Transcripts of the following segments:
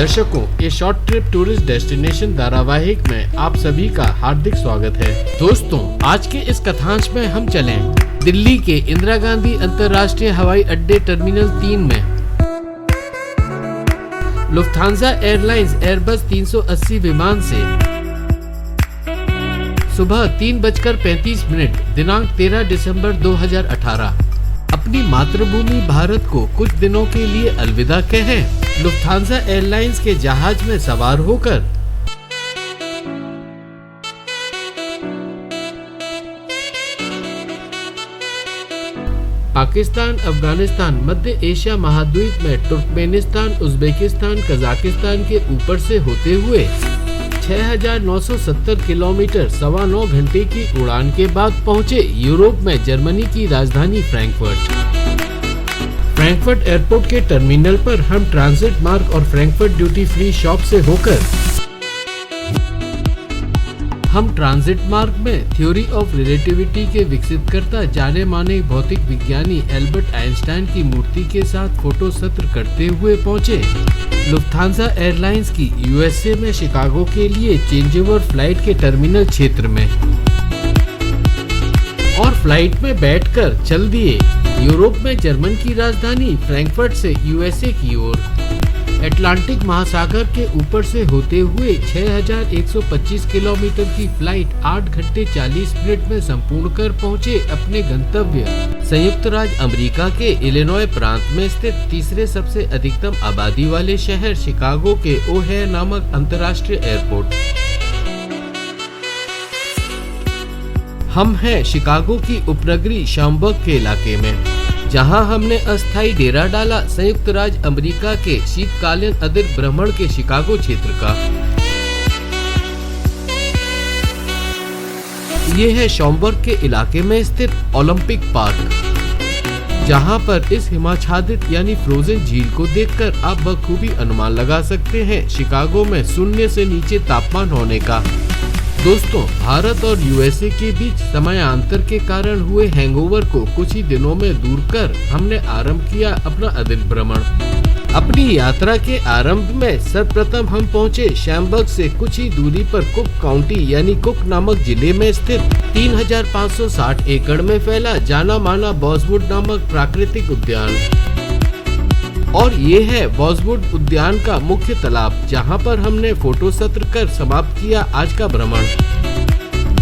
दर्शकों, ये short trip tourist destination धारावाहिक में आप सभी का हार्दिक स्वागत है। दोस्तों, आज के इस कथांश में हम चलें दिल्ली के इंदिरा गांधी अंतर्राष्ट्रीय हवाई अड्डे टर्मिनल 3 में। लुफ्थांसा एयरलाइंस एयरबस 380 विमान से सुबह 3:35 दिनांक 13 दिसंबर 2018 अपनी मातृभूमि भारत को कुछ दिनों के लिए अलविदा कहें लुफ्थांसा एयरलाइंस के जहाज में सवार होकर पाकिस्तान, अफगानिस्तान, मध्य एशिया महाद्वीप में तुर्कमेनिस्तान, उज्बेकिस्तान, कजाकिस्तान के ऊपर से होते हुए 6,970 किलोमीटर 9.25 घंटे की उड़ान के बाद पहुंचे यूरोप में जर्मनी की राजधानी फ्रैंकफर्ट एयरपोर्ट के टर्मिनल पर हम ट्रांजिट मार्ग और फ्रैंकफर्ट ड्यूटी फ्री शॉप से होकर हम ट्रांजिट मार्ग में थ्योरी ऑफ रिलेटिविटी के विकसित करता जाने माने भौतिक विज्ञानी एल्बर्ट आइंस्टाइन की मूर्ति के साथ फोटो सत्र करते हुए पहुंचे लुफ्थांसा एयरलाइंस की यूएसए में शिकागो के लिए चेंजओवर फ्लाइट के टर्मिनल क्षेत्र में और फ्लाइट में बैठकर चल दिए यूरोप में जर्मन की राजधानी फ्रैंकफर्ट से यूएसए की ओर। अटलांटिक महासागर के ऊपर से होते हुए 6,125 किलोमीटर की फ्लाइट 8 घंटे 40 मिनट में संपूर्ण कर पहुंचे अपने गंतव्य संयुक्त राज्य अमेरिका के इलिनॉय प्रांत में स्थित तीसरे सबसे अधिकतम आबादी वाले शहर शिकागो के ओहेयर नामक अंतर्राष्ट्रीय एयरपोर्ट। हम हैं शिकागो की उपनगरी शॉम्बर्ग के इलाके में, जहां हमने अस्थायी डेरा डाला संयुक्त राज्य अमेरिका के शीतकालीन अदीर्घ भ्रमण के शिकागो क्षेत्र का। ये है शॉम्बर्ग के इलाके में स्थित ओलंपिक पार्क, जहां पर इस हिमाच्छादित यानी फ्रोजन झील को देखकर आप बखूबी अनुमान लगा सकते हैं शिकागो में 0 से नीचे तापमान होने का। दोस्तों, भारत और यूएसए के बीच समयांतर के कारण हुए हैंगओवर को कुछ ही दिनों में दूर कर हमने आरंभ किया अपना अदीर्घ भ्रमण। अपनी यात्रा के आरंभ में सर्वप्रथम हम पहुंचे शॉम्बर्ग से कुछ ही दूरी पर कुक काउंटी यानी कुक नामक जिले में स्थित 3,560 एकड़ में फैला जाना माना बॉसवुड नामक प्राकृतिक उद्यान। और ये है बॉसवुड उद्यान का मुख्य तालाब, जहां पर हमने फोटो सत्र कर समाप्त किया आज का भ्रमण।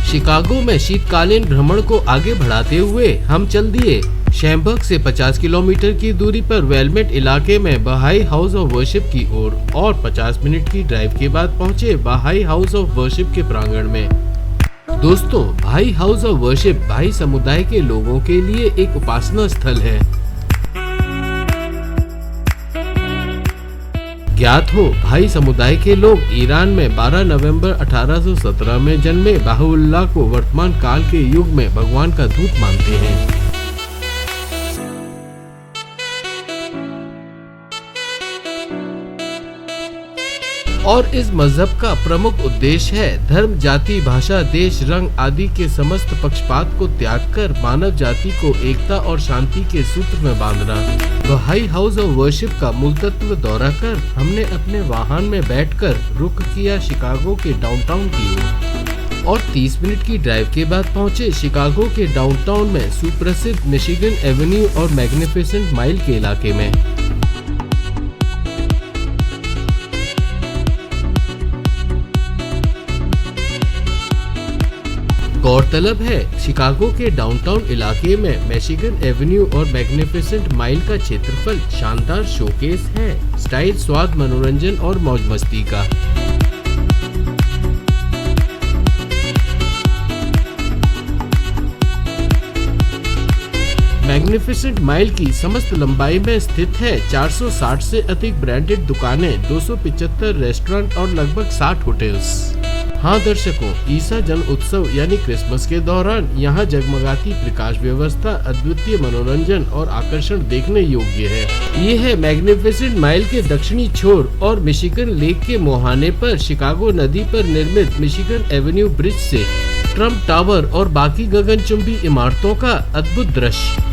शिकागो में शीतकालीन भ्रमण को आगे बढ़ाते हुए हम चल दिए शॉम्बर्ग से 50 किलोमीटर की दूरी पर वेलमेट इलाके में बहाई हाउस ऑफ वर्शिप की ओर और 50 मिनट की ड्राइव के बाद पहुंचे बहाई हाउस ऑफ वर्शिप के प्रांगण में। दोस्तों, बहाई हाउस ऑफ वर्शिप बहाई समुदाय के लोगों के लिए एक उपासना स्थल है। ज्ञात हो, भाई समुदाय के लोग ईरान में 12 नवंबर 1817 में जन्मे बाहुल्लाह को वर्तमान काल के युग में भगवान का दूत मानते हैं। और इस मजहब का प्रमुख उद्देश्य है धर्म, जाति, भाषा, देश, रंग आदि के समस्त पक्षपात को त्याग कर मानव जाति को एकता और शांति के सूत्र में बांधना। बहाई हाउस ऑफ वर्शिप का मूल तत्व दौरा कर हमने अपने वाहन में बैठकर रुख किया शिकागो के डाउनटाउन की ओर और 30 मिनट की ड्राइव के बाद पहुंचे शिकागो के डाउनटाउन में सुप्रसिद्ध मिशिगन एवेन्यू और मैग्निफिसेंट माइल के इलाके में। गौरतलब है, शिकागो के डाउनटाउन इलाके में मिशिगन एवेन्यू और मैग्निफिसेंट माइल का क्षेत्रफल शानदार शोकेस है स्टाइल, स्वाद, मनोरंजन और मौज मस्ती का। मैग्निफिसेंट माइल की समस्त लंबाई में स्थित है 460 से अधिक ब्रांडेड दुकानें, 275 रेस्टोरेंट और लगभग 60 होटल्स। हाँ दर्शकों, ईसा जन्म उत्सव यानी क्रिसमस के दौरान यहाँ जगमगाती प्रकाश व्यवस्था अद्वितीय मनोरंजन और आकर्षण देखने योग्य है। ये है मैग्निफिसेंट माइल के दक्षिणी छोर और मिशिगन लेक के मुहाने पर शिकागो नदी पर निर्मित मिशिगन एवेन्यू ब्रिज से ट्रम्प टावर और बाकी गगनचुंबी इमारतों का अद्भुत दृश्य।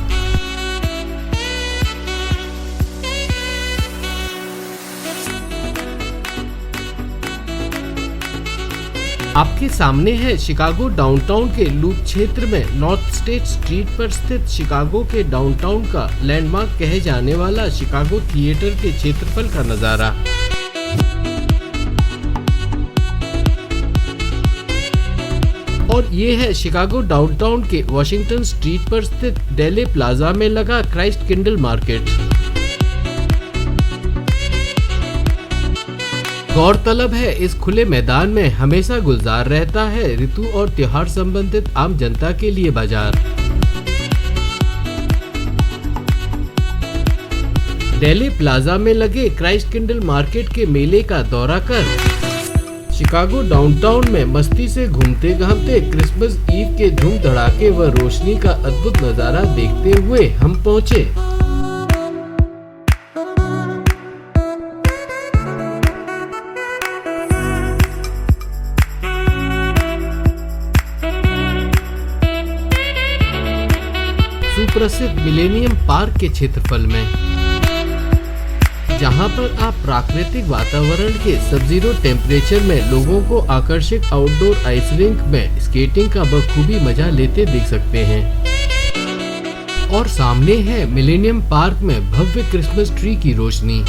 आपके सामने है शिकागो डाउनटाउन के लूप क्षेत्र में नॉर्थ स्टेट स्ट्रीट पर स्थित शिकागो के डाउनटाउन का लैंडमार्क कहे जाने वाला शिकागो थिएटर के क्षेत्रफल का नजारा। और ये है शिकागो डाउनटाउन के वॉशिंगटन स्ट्रीट पर स्थित डेले प्लाजा में लगा क्राइस्ट किंडल मार्केट। गौरतलब है इस खुले मैदान में हमेशा गुलजार रहता है ऋतु और त्योहार संबंधित आम जनता के लिए बाजार। डेले प्लाजा में लगे क्राइस्ट किंडल मार्केट के मेले का दौरा कर शिकागो डाउनटाउन में मस्ती से घूमते घामते क्रिसमस ईव के धूम धड़ाके व रोशनी का अद्भुत नजारा देखते हुए हम पहुँचे। सुप्रसिद्ध मिलेनियम पार्क के क्षेत्रफल में, जहां पर आप प्राकृतिक वातावरण के सब जीरो टेम्परेचर में लोगों को आकर्षक आउटडोर आइस रिंक में स्केटिंग का बखूबी मजा लेते देख सकते हैं। और सामने है मिलेनियम पार्क में भव्य क्रिसमस ट्री की रोशनी।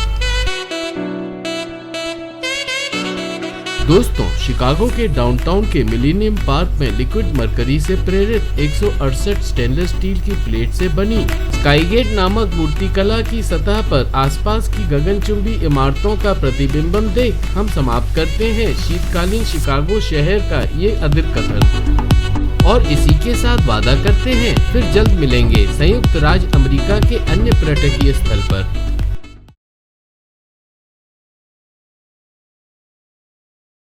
दोस्तों, शिकागो के डाउनटाउन के मिलेनियम पार्क में लिक्विड मरकरी से प्रेरित 168 स्टेनलेस स्टील की प्लेट से बनी स्काईगेट नामक मूर्तिकला की सतह पर आसपास की गगनचुंबी इमारतों का प्रतिबिंबन देख हम समाप्त करते हैं शीतकालीन शिकागो शहर का ये अदिर कथन। और इसी के साथ वादा करते हैं फिर जल्द मिलेंगे संयुक्त राज्य अमेरिका के अन्य पर्यटकीय स्थल पर।